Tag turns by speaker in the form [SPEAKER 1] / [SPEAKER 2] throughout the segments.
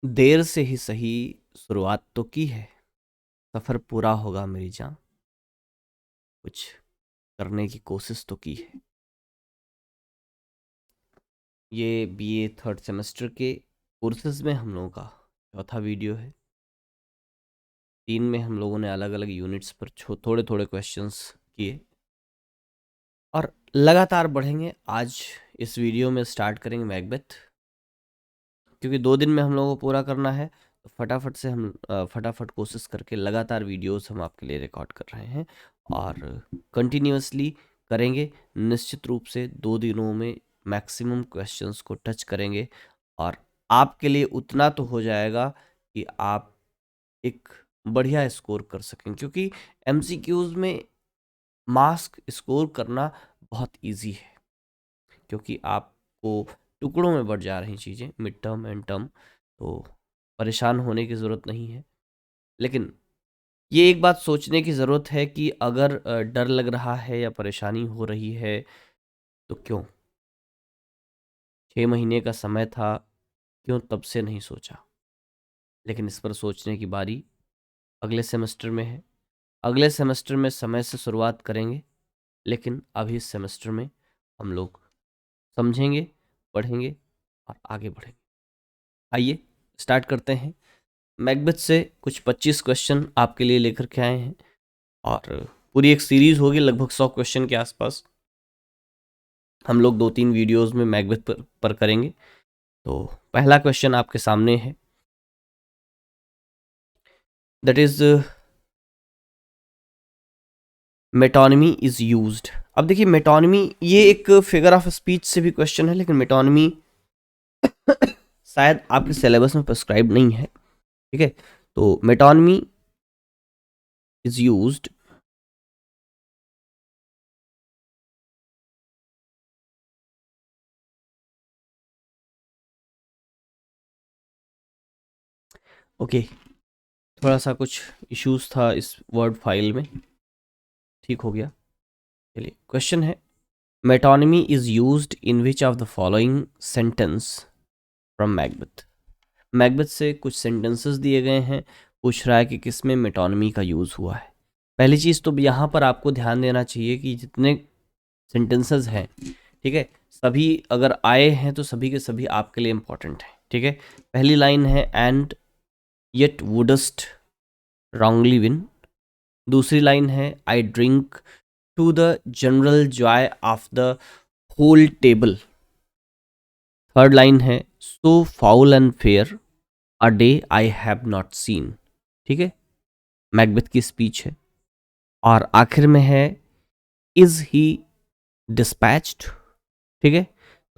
[SPEAKER 1] देर से ही सही शुरुआत तो की है, सफर पूरा होगा मेरी जान, कुछ करने की कोशिश तो की है। ये बीए थर्ड सेमेस्टर के कोर्सेज में हम लोगों का चौथा वीडियो है। 3 में हम लोगों ने अलग अलग यूनिट्स पर थोड़े थोड़े क्वेश्चंस किए और लगातार बढ़ेंगे। आज इस वीडियो में स्टार्ट करेंगे मैकबेथ, क्योंकि 2 दिन में हम लोगों को पूरा करना है। तो फटाफट से हम फटाफट कोशिश करके लगातार वीडियोस हम आपके लिए रिकॉर्ड कर रहे हैं और कंटिन्यूअसली करेंगे। निश्चित रूप से 2 दिनों में मैक्सिमम क्वेश्चंस को टच करेंगे और आपके लिए उतना तो हो जाएगा कि आप एक बढ़िया स्कोर कर सकें, क्योंकि एमसीक्यूज में मास्क स्कोर करना बहुत इजी है, क्योंकि आपको टुकड़ों में बढ़ जा रही चीज़ें, मिड टर्म एंड टर्म, तो परेशान होने की ज़रूरत नहीं है। लेकिन ये एक बात सोचने की ज़रूरत है कि अगर डर लग रहा है या परेशानी हो रही है तो क्यों? 6 महीने का समय था, क्यों तब से नहीं सोचा? लेकिन इस पर सोचने की बारी अगले सेमेस्टर में है। अगले सेमेस्टर में समय से शुरुआत करेंगे, लेकिन अभी इस सेमेस्टर में हम लोग समझेंगे, पढ़ेंगे और आगे बढ़ेंगे। आइए स्टार्ट करते हैं। मैकबेथ से कुछ 25 क्वेश्चन आपके लिए लेकर के आए हैं और पूरी एक सीरीज होगी लगभग 100 क्वेश्चन के आसपास। हम लोग 2-3 वीडियोस में मैकबेथ पर करेंगे। तो पहला क्वेश्चन आपके सामने है, that is metonymy is used. अब देखिए, मेटोनिमी ये एक फिगर ऑफ स्पीच से भी क्वेश्चन है, लेकिन मेटोनिमी शायद आपके सिलेबस में प्रिस्क्राइब नहीं है। ठीक है, तो मेटोनिमी इज यूज्ड ओके। थोड़ा सा कुछ इश्यूज था इस वर्ड फाइल में, ठीक हो गया। चलिए, क्वेश्चन है, metonymy is used in which of the following sentence from Macbeth. Macbeth से कुछ सेंटेंसेस दिए गए हैं, पूछ रहा है कि किस में मेटोनिमी का यूज़ हुआ है। पहली चीज़ तो यहाँ पर आपको ध्यान देना चाहिए कि जितने सेंटेंसेस हैं, ठीक है, सभी अगर आए हैं तो सभी के सभी आपके लिए इंपॉर्टेंट है। ठीक है, पहली लाइन है and yet wouldst wrongly win. दूसरी लाइन है I drink to the general joy of the whole table. Third line है so foul and fair a day I have not seen. ठीक है, मैकबेथ की स्पीच है। और आखिर में है इज ही डिस्पैच्ड। ठीक है,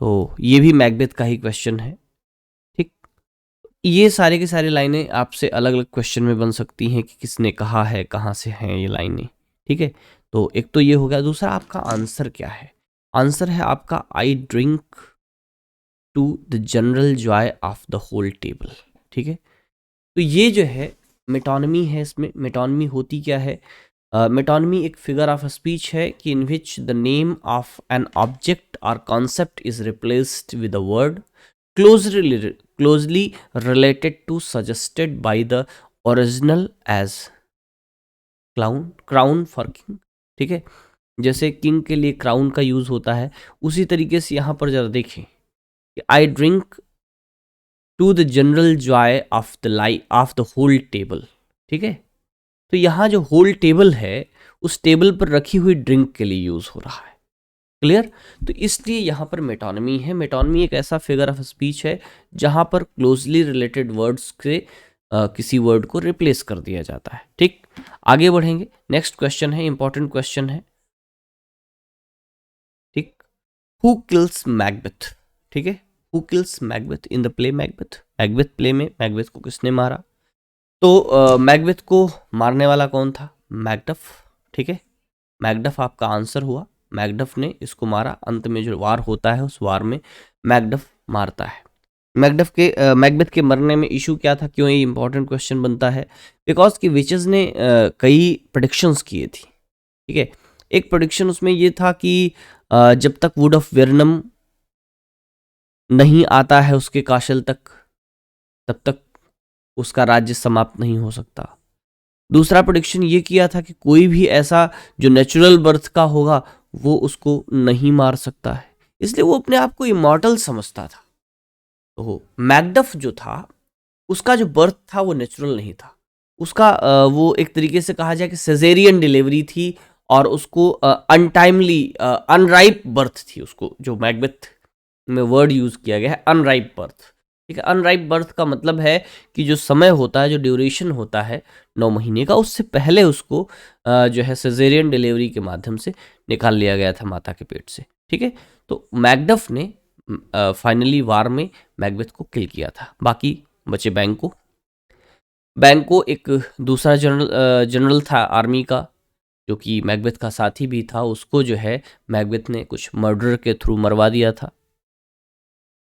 [SPEAKER 1] तो ये भी मैकबेथ का ही क्वेश्चन है। ठीक, ये सारे की सारी लाइनें आपसे अलग अलग क्वेश्चन में बन सकती हैं कि किसने कहा है, कहाँ से हैं ये लाइनें। ठीक है, तो एक तो ये हो गया। दूसरा, आपका आंसर क्या है? आंसर है आपका I drink to the general joy of the whole table. ठीक है, तो ये जो है मेटोनिमी है। इसमें मेटोनिमी होती क्या है? मेटोनिमी एक फिगर ऑफ स्पीच है कि in which the name of an object और concept is replaced with a word closely related to suggested by the original as crown for king. ठीक है, जैसे किंग के लिए क्राउन का यूज होता है, उसी तरीके से यहाँ पर जरा देखें कि I drink to the general joy of the whole table. ठीक है, तो यहाँ जो होल टेबल है उस टेबल पर रखी हुई ड्रिंक के लिए यूज हो रहा है। क्लियर? तो इसलिए यहाँ पर मेटोनिमी है। मेटोनिमी एक ऐसा फिगर ऑफ स्पीच है जहाँ पर क्लोजली रिलेटेड वर्ड्स के किसी वर्ड को रिप्लेस कर दिया जाता है। ठीक, आगे बढ़ेंगे। नेक्स्ट क्वेश्चन है, इंपॉर्टेंट क्वेश्चन है। ठीक, हु किल्स मैकबेथ? ठीक है, who kills Macbeth in the play Macbeth? Macbeth play में मैकबेथ को किसने मारा? तो मैकबेथ को मारने वाला कौन था? मैकडफ। ठीक है, मैकडफ आपका आंसर हुआ। मैकडफ ने इसको मारा। अंत में जो वार होता है उस वार में मैकडफ मारता है। मैकबेथ के मरने में इशू क्या था? क्यों ये इंपॉर्टेंट क्वेश्चन बनता है? बिकॉज कि विचेस ने कई प्रेडिक्शंस किए थी। ठीक है, एक प्रेडिक्शन उसमें ये था कि जब तक वुड ऑफ वेरनम नहीं आता है उसके काशल तक, तब तक उसका राज्य समाप्त नहीं हो सकता। दूसरा प्रेडिक्शन ये किया था कि कोई भी ऐसा जो नेचुरल बर्थ का होगा वो उसको नहीं मार सकता है, इसलिए वो अपने आप को इमॉर्टल समझता था। तो मैकडफ जो था उसका जो बर्थ था वो नेचुरल नहीं था, उसका वो एक तरीके से कहा जाए कि सेजेरियन डिलीवरी थी, और उसको अनटाइमली अनराइप बर्थ थी। उसको जो मैकबेथ में वर्ड यूज किया गया है अनराइप बर्थ, ठीक है। अनराइप बर्थ का मतलब है कि जो समय होता है, जो ड्यूरेशन होता है 9 महीने का, उससे पहले उसको जो है सेजेरियन डिलीवरी के माध्यम से निकाल लिया गया था माता के पेट से, ठीक है। तो मैकडफ ने फाइनली वार में मैकबेथ को किल किया था। बाकी बचे बैंको। बैंको एक दूसरा जनरल था आर्मी का, जो कि मैकबेथ का साथी भी था। उसको जो है मैकबेथ ने कुछ मर्डर के थ्रू मरवा दिया था,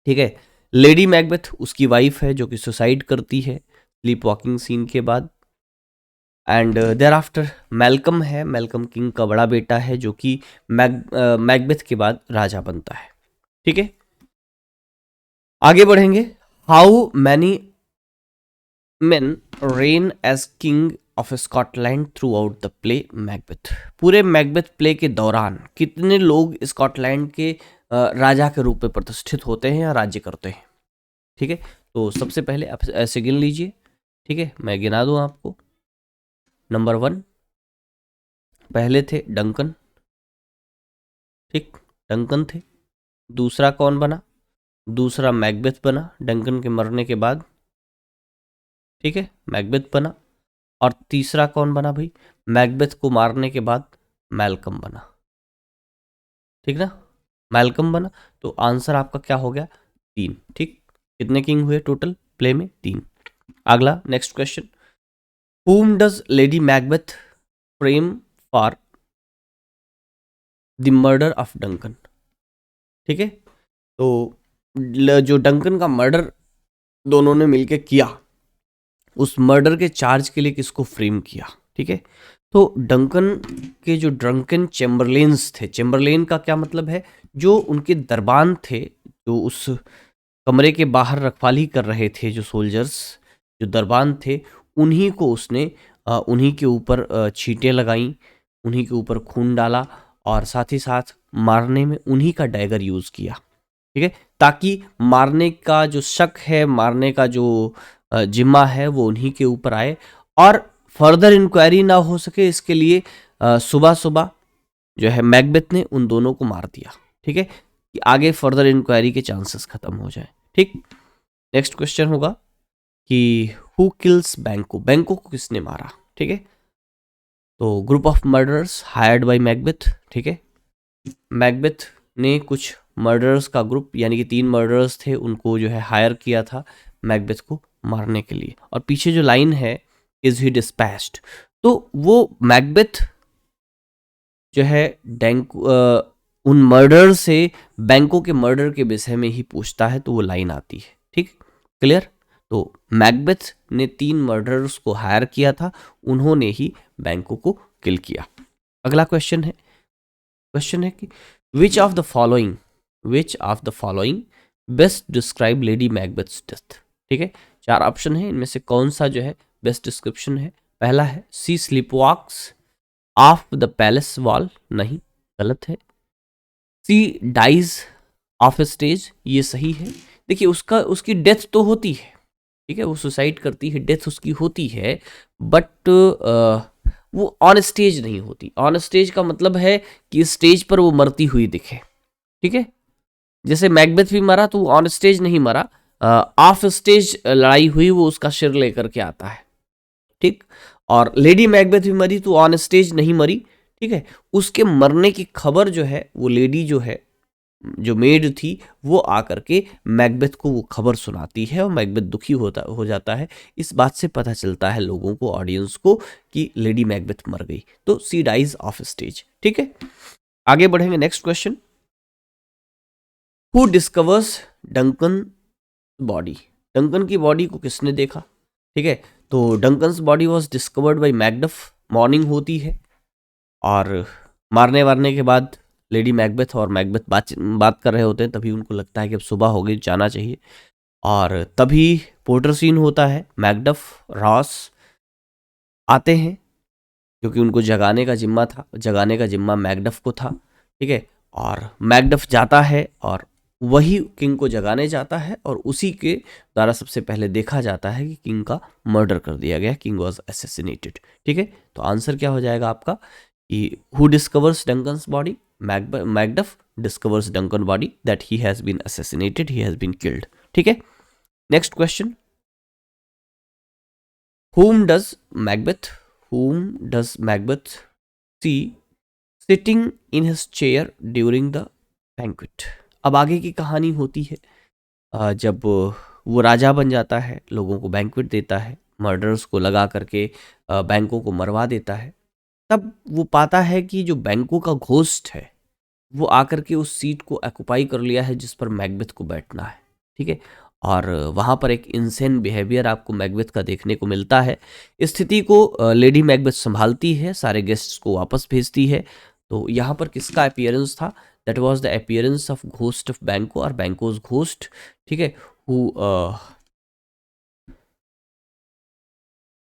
[SPEAKER 1] ठीक है। लेडी मैकबेथ उसकी वाइफ है जो कि सुसाइड करती है स्लीप वॉकिंग सीन के बाद। एंड देयर आफ्टर मैल्कम है, मैल्कम किंग का बड़ा बेटा है, जो कि मैकबेथ के बाद राजा बनता है, ठीक है। आगे बढ़ेंगे। How many men reign as king of Scotland through out the play Macbeth. पूरे मैकबेथ प्ले के दौरान कितने लोग स्कॉटलैंड के राजा के रूप में प्रतिष्ठित होते हैं या राज्य करते हैं, ठीक है। तो सबसे पहले आप ऐसे गिन लीजिए, ठीक है, मैं गिना दूं आपको। नंबर 1 पहले थे डंकन, ठीक, डंकन थे। दूसरा कौन बना? दूसरा मैकबेथ बना डंकन के मरने के बाद, ठीक है, मैकबेथ बना। और तीसरा कौन बना भाई? मैकबेथ को मारने के बाद मैल्कम बना, ठीक ना, मैल्कम बना। तो आंसर आपका क्या हो गया? 3, ठीक। कितने किंग हुए टोटल प्ले में? 3। अगला next question, whom does lady Macbeth frame for the murder of Duncan, ठीक है। तो जो डंकन का मर्डर दोनों ने मिलकर किया, उस मर्डर के चार्ज के लिए किसको फ्रेम किया, ठीक है। तो डंकन के जो ड्रंकन चैम्बरलेन्स थे, चैम्बरलेन का क्या मतलब है? जो उनके दरबान थे, जो उस कमरे के बाहर रखवाली कर रहे थे, जो सोल्जर्स, जो दरबान थे, उन्हीं को उसने उन्हीं के ऊपर छींटें लगाई, उन्हीं के ऊपर खून डाला, और साथ ही साथ मारने में उन्हीं का डैगर यूज किया, ठीक है, ताकि मारने का जो शक है, मारने का जो जिम्मा है, वो उन्हीं के ऊपर आए, और फर्दर इंक्वायरी ना हो सके, इसके लिए सुबह सुबह जो है मैकबेथ ने उन दोनों को मार दिया, ठीक है, कि आगे फर्दर इंक्वायरी के चांसेस खत्म हो जाए, ठीक। नेक्स्ट क्वेश्चन होगा कि हु किल्स बैंको, बैंको को किसने मारा, ठीक है। तो group of murderers hired by Macbeth, ठीक है। मैकबेथ ने कुछ मर्डरर्स का ग्रुप, यानी कि 3 मर्डरर्स थे, उनको जो है हायर किया था मैकबेथ को मारने के लिए। और पीछे जो लाइन है, इज ही डिस्पैच्ड, तो वो मैकबेथ जो है उन मर्डर से बैंकों के मर्डर के विषय में ही पूछता है, तो वो लाइन आती है, ठीक, क्लियर। तो मैकबेथ ने 3 मर्डरर्स को हायर किया था, उन्होंने ही बैंकों को किल किया। अगला क्वेश्चन है कि which of the following best describe Lady Macbeth's death, ठीक है। 4 ऑप्शन है, इनमें से कौन सा जो है बेस्ट डिस्क्रिप्शन है? पहला है she sleepwalks off the palace wall, नहीं, गलत है। सी डाइज ऑफ स्टेज, ये सही है। देखिए उसकी डेथ तो होती है, ठीक है, वो सुसाइड करती है, डेथ उसकी होती है, बट वो ऑन स्टेज नहीं होती। ऑन स्टेज का मतलब है कि स्टेज पर वो मरती हुई दिखे, ठीक है। जैसे मैकबेथ भी मरा तो वो ऑन स्टेज नहीं मरा, ऑफ स्टेज लड़ाई हुई, वो उसका सिर लेकर के आता है, ठीक। और लेडी मैकबेथ भी मरी तो ऑन स्टेज नहीं मरी, ठीक है। उसके मरने की खबर जो है, वो लेडी जो है, जो मेड थी, वो आकर के मैकबेथ को वो खबर सुनाती है, और मैकबेथ दुखी हो जाता है। इस बात से पता चलता है लोगों को, ऑडियंस को, कि लेडी मैकबेथ मर गई। तो सी डाइज ऑफ स्टेज, ठीक है। आगे बढ़ेंगे। Next question, who discovers Duncan body, Duncan की बॉडी को किसने देखा, ठीक है। तो Duncan's body was discovered by Macduff, morning होती है, और मारने के बाद लेडी मैकबेथ और मैकबेथ बात कर रहे होते हैं, तभी उनको लगता है कि अब सुबह हो गई, जाना चाहिए। और तभी पोर्टर सीन होता है, मैकडफ रॉस आते हैं क्योंकि उनको जगाने का जिम्मा मैकडफ को था, ठीक है। और मैकडफ जाता है और वही किंग को जगाने जाता है और उसी के द्वारा सबसे पहले देखा जाता है कि किंग का मर्डर कर दिया गया, किंग वॉज असैसिनेटेड, ठीक है। तो आंसर क्या हो जाएगा आपका कि who discovers Duncan's body, Macduff discovers Duncan body that he has been assassinated, he has been killed, ठीक है। Next question, whom does Macbeth whom does Macbeth see sitting in his chair during the banquet? अब आगे की कहानी होती है जब वो राजा बन जाता है, लोगों को बैंक्वेट देता है, मर्डर्स को लगा करके बैंकों को मरवा देता है, तब वो पाता है कि जो बैंकों का घोस्ट है वो आकर के उस सीट को ऑक्युपाई कर लिया है जिस पर मैकबेथ को बैठना है, ठीक है। और वहाँ पर एक इंसेन बिहेवियर आपको मैकबेथ का देखने को मिलता है। इस स्थिति को लेडी मैकबेथ संभालती है, सारे गेस्ट्स को वापस भेजती है। तो यहाँ पर किसका अपीयरेंस था? That was the appearance of ghost of Banquo और बैंकोज घोस्ट, ठीक है, who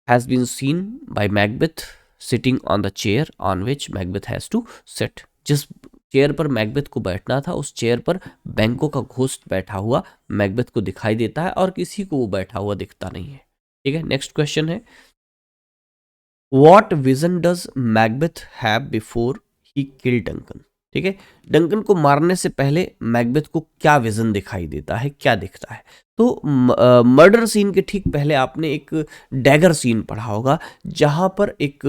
[SPEAKER 1] has been seen by Macbeth sitting on the chair on which Macbeth has to sit. जिस चेयर पर मैकबेथ को बैठना था उस चेयर पर बैंको का घोस्ट बैठा हुआ मैकबेथ को दिखाई देता है और किसी को वो बैठा हुआ दिखता नहीं है, ठीक है। नेक्स्ट क्वेश्चन है, what vision does Macbeth have before he kill Duncan, ठीक है। डंकन को मारने से पहले मैकबेथ को क्या विजन दिखाई देता है, क्या दिखता है? तो मर्डर सीन के ठीक पहले आपने एक डैगर सीन पढ़ा होगा जहां पर एक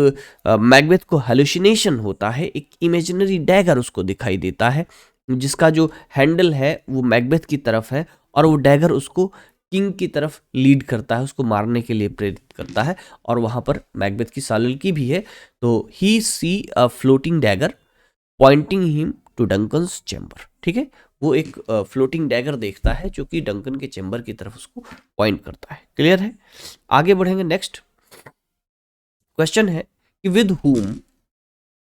[SPEAKER 1] मैकबेथ को हेलुसिनेशन होता है, एक इमेजिनरी डैगर उसको दिखाई देता है जिसका जो हैंडल है वो मैकबेथ की तरफ है और वो डैगर उसको किंग की तरफ लीड करता है, उसको मारने के लिए प्रेरित करता है। और वहां पर मैकबेथ की सालुल्की भी है। तो he see a floating dagger pointing him to Duncan's chamber, ठीक है। वो एक फ्लोटिंग डैगर देखता है जो कि डंकन के चैम्बर की तरफ उसको पॉइंट करता है। क्लियर है? आगे बढ़ेंगे। नेक्स्ट क्वेश्चन है कि with whom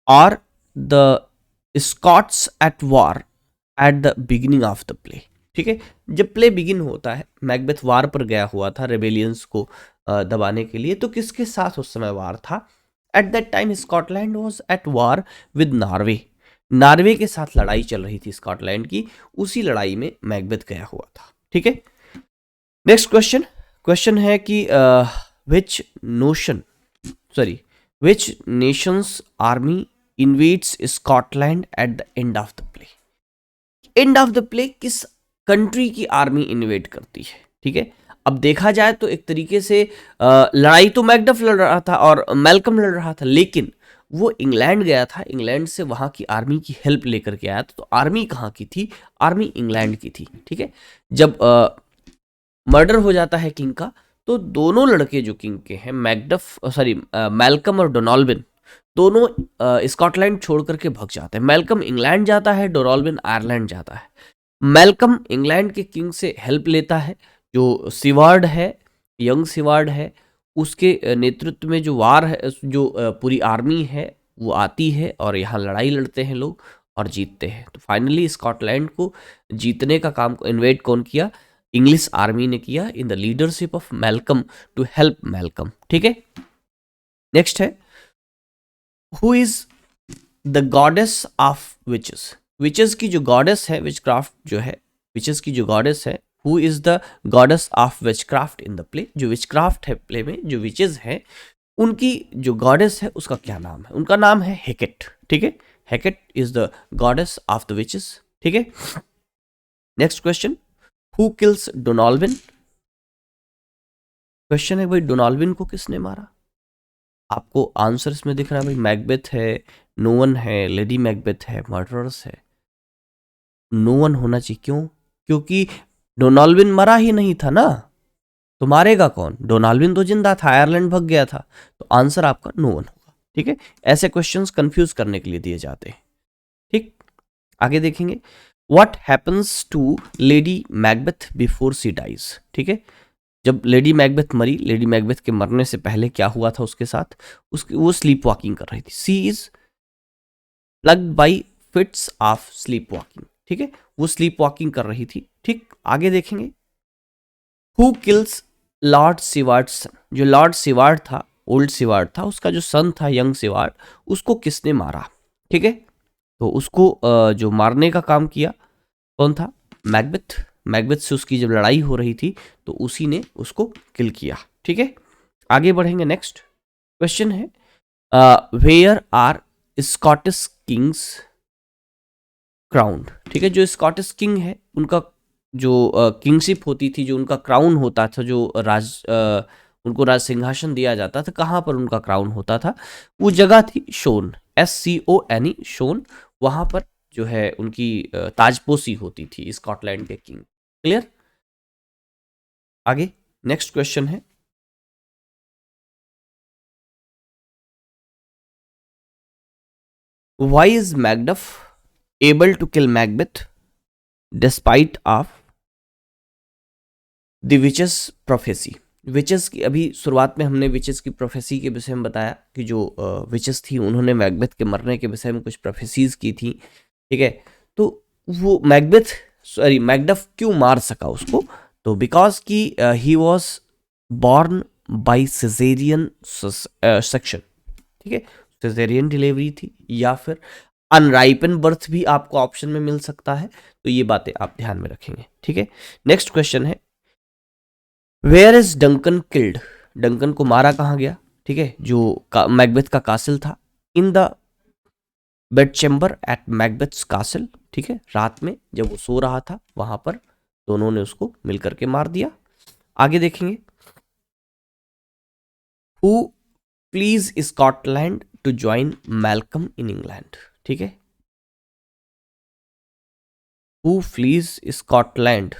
[SPEAKER 1] are the Scots at war at the beginning of the play, ठीक है। जब प्ले बिगिन होता है, मैकबेथ वार पर गया हुआ था रेबेलियंस को दबाने के लिए, तो किसके साथ उस समय वार था? At that time Scotland was at war with Norway. Norway के साथ लड़ाई चल रही थी स्कॉटलैंड की, उसी लड़ाई में मैकबेथ गया हुआ था, ठीक है। नेक्स्ट क्वेश्चन है कि which nation's army invades Scotland at the end of the play. End of the play किस कंट्री की आर्मी इन्वेड करती है, ठीक है। अब देखा जाए तो एक तरीके से लड़ाई तो मैकडफ लड़ रहा था और मैल्कम लड़ रहा था, लेकिन वो इंग्लैंड गया था, इंग्लैंड से वहां की आर्मी की हेल्प लेकर के आया था। तो आर्मी कहाँ की थी? आर्मी इंग्लैंड की थी, ठीक है। जब मर्डर हो जाता है किंग का, तो दोनों लड़के जो किंग के हैं, मैल्कम और डोनाल्बिन, दोनों स्कॉटलैंड छोड़ करके भाग जाते हैं। मैल्कम इंग्लैंड जाता है, डोनाल्बिन आयरलैंड जाता है। मैल्कम इंग्लैंड के किंग से हेल्प लेता है, जो सिवार्ड है, यंग सिवार्ड है, उसके नेतृत्व में जो वार है, जो पूरी आर्मी है वो आती है और यहाँ लड़ाई लड़ते हैं लोग और जीतते हैं। तो फाइनली स्कॉटलैंड को जीतने का काम इन्वेड कौन किया? इंग्लिश आर्मी ने किया in the leadership of Malcolm to help Malcolm, ठीक है। नेक्स्ट है, who is the goddess of witches. Witches की जो गॉडेस है, विचक्राफ्ट जो है, विचेस की जो गॉडेस है, who is the goddess of witchcraft in the play. जो विचक्राफ्ट है प्ले में, जो विचेस है, उनकी जो गॉडेस है उसका क्या नाम है? उनका नाम है हेकेट, ठीक है। Hecate is the goddess of the witches, ठीक है। Next question, who kills Donalbain. Question है भाई, डोनाल्बिन को किसने मारा? आपको आंसर इसमें दिख रहा है भाई, मैकबेथ है, नोवन है, लेडी मैकबेथ है, मर्डरर्स है। नोवन होना चाहिए, क्यों? क्योंकि डोनाल्बिन मरा ही नहीं था ना, तो मारेगा कौन? डोनाल्बिन तो जिंदा था, आयरलैंड भाग गया था। तो आंसर आपका नोवन होगा, ठीक है। ऐसे क्वेश्चंस कंफ्यूज करने के लिए दिए जाते हैं, ठीक। आगे देखेंगे, what happens to Lady Macbeth before she dies, ठीक है। जब लेडी मैकबेथ मरी, लेडी मैकबेथ के मरने से पहले क्या हुआ था उसके साथ? वो स्लीप वॉकिंग कर रही थी। She is plagued by fits of sleepwalking, ठीक है। वो स्लीप वॉकिंग कर रही थी, ठीक। आगे देखेंगे, हु किल्स लॉर्ड सिवार्ड सन, जो लॉर्ड सिवार्ड था, ओल्ड सिवार्ड था, उसका जो सन था यंग सिवार्ड, उसको किसने मारा? ठीक है, तो उसको जो मारने का काम किया कौन था? मैकबेथ। मैकबेथ से उसकी जब लड़ाई हो रही थी तो उसी ने उसको किल किया। ठीक है, आगे बढ़ेंगे। नेक्स्ट क्वेश्चन है where are Scottish kings crown. ठीक है, जो स्कॉटिश किंग है उनका जो किंगशिप होती थी, जो उनका क्राउन होता था, जो उनको राज सिंहासन दिया जाता था, कहाँ पर उनका क्राउन होता था? वो जगह थी शोन, SCONE, शोन। वहां पर जो है उनकी ताजपोशी होती थी स्कॉटलैंड के किंग। क्लियर? आगे नेक्स्ट क्वेश्चन है why is Macduff able to kill Macbeth despite of the witches prophecy. Witches की अभी शुरुआत में हमने विचेस की प्रोफेसी के विषय में बताया कि जो विचेस थी उन्होंने मैकबेथ के मरने के विषय में कुछ प्रोफेसीज की थी। ठीक है, तो वो मैकडफ क्यों मार सका उसको? तो बिकॉज कि he was born by caesarean section. ठीक है, सिजेरियन डिलीवरी थी या फिर अनराइपन बर्थ भी आपको ऑप्शन में मिल सकता है, तो ये बातें आप ध्यान में रखेंगे। ठीक है, नेक्स्ट क्वेश्चन है where is Duncan killed. Duncan को मारा कहाँ गया? ठीक है, जो मैकबेथ का कासिल था, in the bed chamber at Macbeth's castle. ठीक है, रात में जब वो सो रहा था वहां पर दोनों ने उसको मिलकर के मार दिया। आगे देखेंगे who flees Scotland to join Malcolm in England. ठीक है, who flees Scotland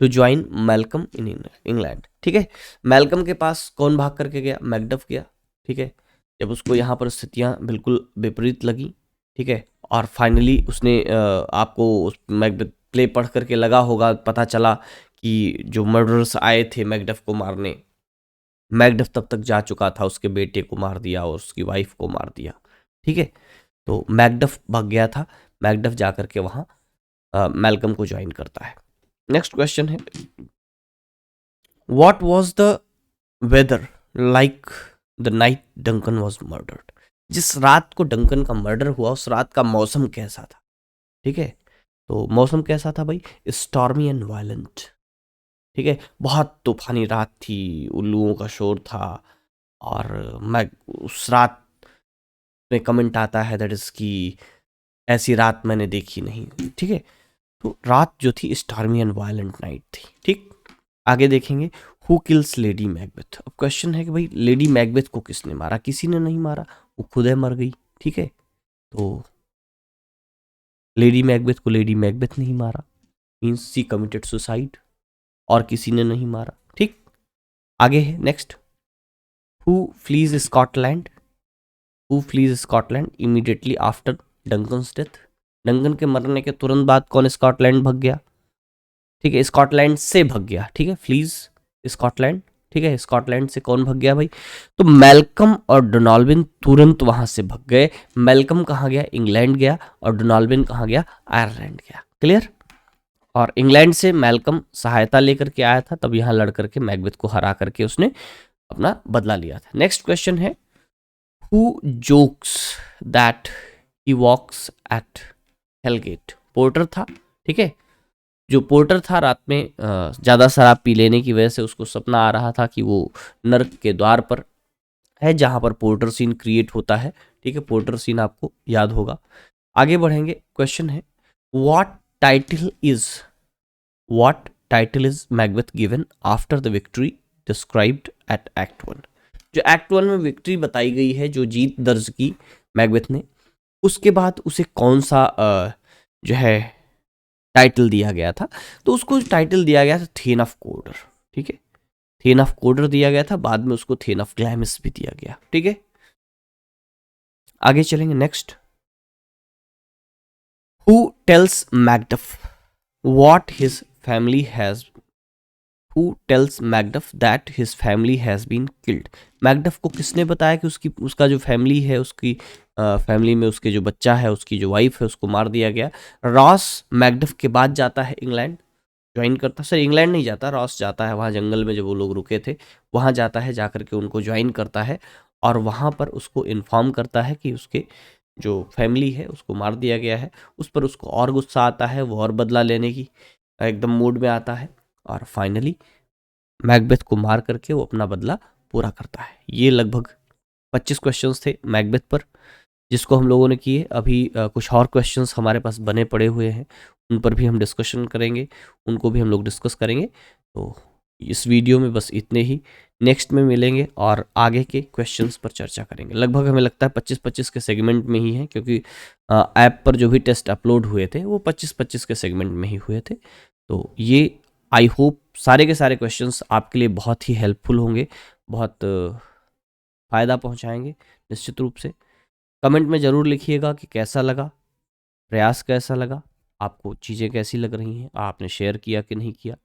[SPEAKER 1] to join Malcolm in England. ठीक है, मैल्कम के पास कौन भाग करके गया? मैकडफ गया। ठीक है, जब उसको यहाँ पर स्थितियाँ बिल्कुल विपरीत लगी। ठीक है, और फाइनली उसने आपको उस मैकबेथ प्ले पढ़ करके लगा होगा, पता चला कि जो मर्डरर्स आए थे मैकडफ को मारने, मैकडफ तब तक जा चुका था, उसके बेटे को मार दिया और उसकी वाइफ को मार दिया। ठीक है, तो मैकडफ भाग गया था, मैकडफ जा करके वहाँ मैल्कम को ज्वाइन करता है। नेक्स्ट क्वेश्चन है what was the weather like the night Duncan was murdered. जिस रात को डंकन का मर्डर हुआ उस रात का मौसम कैसा था? ठीक है, तो मौसम कैसा था भाई? Stormy and violent. ठीक है, बहुत तूफानी रात थी, उल्लुओं का शोर था, और मैं उस रात में कमेंट आता है दैट इज की ऐसी रात मैंने देखी नहीं। ठीक है, तो रात जो थी स्टॉर्मी एंड वायलेंट नाइट थी। ठीक, आगे देखेंगे हु किल्स लेडी मैकबेथ। अब क्वेश्चन है कि भाई लेडी मैकबेथ को किसने मारा? किसी ने नहीं मारा, वो खुद है मर गई। ठीक है, तो लेडी मैकबेथ को लेडी मैकबेथ नहीं मारा, मीन्स शी कमिटेड सुसाइड, और किसी ने नहीं मारा। ठीक, आगे है next who flees Scotland. Who flees Scotland immediately after Duncan's death. Duncan के मरने के तुरंत बाद कौन स्कॉटलैंड भाग गया? ठीक है, स्कॉटलैंड से भाग गया। ठीक है, फ्लीज स्कॉटलैंड। ठीक है, स्कॉटलैंड से कौन भाग गया भाई? तो मैल्कम और डोनाल्विन तुरंत वहां से भाग गए। मैल्कम कहाँ गया? इंग्लैंड गया, और डोनाल्विन कहाँ गया? आयरलैंड गया। क्लियर? और इंग्लैंड से मैल्कम सहायता लेकर के आया था, तब यहाँ लड़ करके मैकबेथ को हरा करके उसने अपना बदला लिया था। नेक्स्ट क्वेश्चन है who jokes that he works at hell gate. Porter था। ठीक है, जो पोर्टर था रात में ज़्यादा शराब पी लेने की वजह से उसको सपना आ रहा था कि वो नर्क के द्वार पर है, जहाँ पर पोर्टर सीन क्रिएट होता है। ठीक है, पोर्टर सीन आपको याद होगा। आगे बढ़ेंगे, क्वेश्चन है what title is Macbeth given after the victory described at act 1। जो एक्ट 1 में विक्ट्री बताई गई है, जो जीत दर्ज की मैकबेथ ने, उसके बाद उसे कौन सा जो है टाइटल दिया गया था? तो उसको टाइटल दिया गया था थेन ऑफ कॉर्डर। ठीक है, थेन ऑफ कॉर्डर दिया गया था, बाद में उसको थेन ऑफ ग्लैमिस भी दिया गया। ठीक है, आगे चलेंगे। Next who tells Macduff what his family has who tells Macduff that his family has been killed. Macduff को किसने बताया कि उसका जो फैमिली है, उसकी फैमिली में उसके जो बच्चा है, उसकी जो वाइफ है, उसको मार दिया गया? रॉस मैकडफ के बाद जाता है इंग्लैंड, ज्वाइन करता, सर इंग्लैंड नहीं जाता, रॉस जाता है वहाँ जंगल में, जब वो लोग रुके थे वहाँ जाता है, जा करके उनको ज्वाइन करता है और वहाँ पर उसको इन्फॉर्म करता है कि उसके जो फैमिली है उसको मार दिया गया है। उस पर उसको और गुस्सा आता है, वो और बदला लेने की एकदम मूड में आता है और फाइनली मैकबेथ को मार करके वो अपना बदला पूरा करता है। ये लगभग 25 क्वेश्चंस थे मैकबेथ पर जिसको हम लोगों ने किए। अभी कुछ और क्वेश्चंस हमारे पास बने पड़े हुए हैं, उन पर भी हम डिस्कशन करेंगे, उनको भी हम लोग डिस्कस करेंगे। तो इस वीडियो में बस इतने ही, नेक्स्ट में मिलेंगे और आगे के क्वेश्चंस पर चर्चा करेंगे। लगभग हमें लगता है 25-25 के सेगमेंट में ही है, क्योंकि ऐप पर जो भी टेस्ट अपलोड हुए थे वो 25-25 के सेगमेंट में ही हुए थे। तो ये आई होप सारे के सारे क्वेश्चंस आपके लिए बहुत ही हेल्पफुल होंगे, बहुत फ़ायदा पहुंचाएंगे निश्चित रूप से। कमेंट में ज़रूर लिखिएगा कि कैसा लगा, प्रयास कैसा लगा, आपको चीज़ें कैसी लग रही हैं, आपने शेयर किया कि नहीं किया।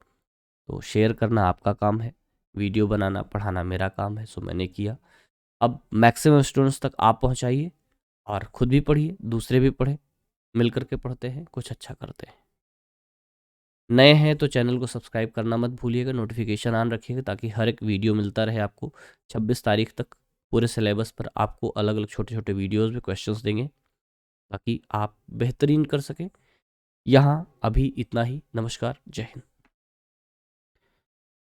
[SPEAKER 1] तो शेयर करना आपका काम है, वीडियो बनाना पढ़ाना मेरा काम है, सो मैंने किया। अब मैक्सिमम स्टूडेंट्स तक आप पहुंचाइए और खुद भी पढ़िए, दूसरे भी पढ़ें, मिल करके पढ़ते हैं, कुछ अच्छा करते हैं। नए हैं तो चैनल को सब्सक्राइब करना मत भूलिएगा, नोटिफिकेशन ऑन रखिएगा ताकि हर एक वीडियो मिलता रहे आपको। 26 तारीख तक पूरे सिलेबस पर आपको अलग अलग छोटे छोटे वीडियोज़ में क्वेश्चंस देंगे ताकि आप बेहतरीन कर सकें। यहाँ अभी इतना ही। नमस्कार, जय हिंद।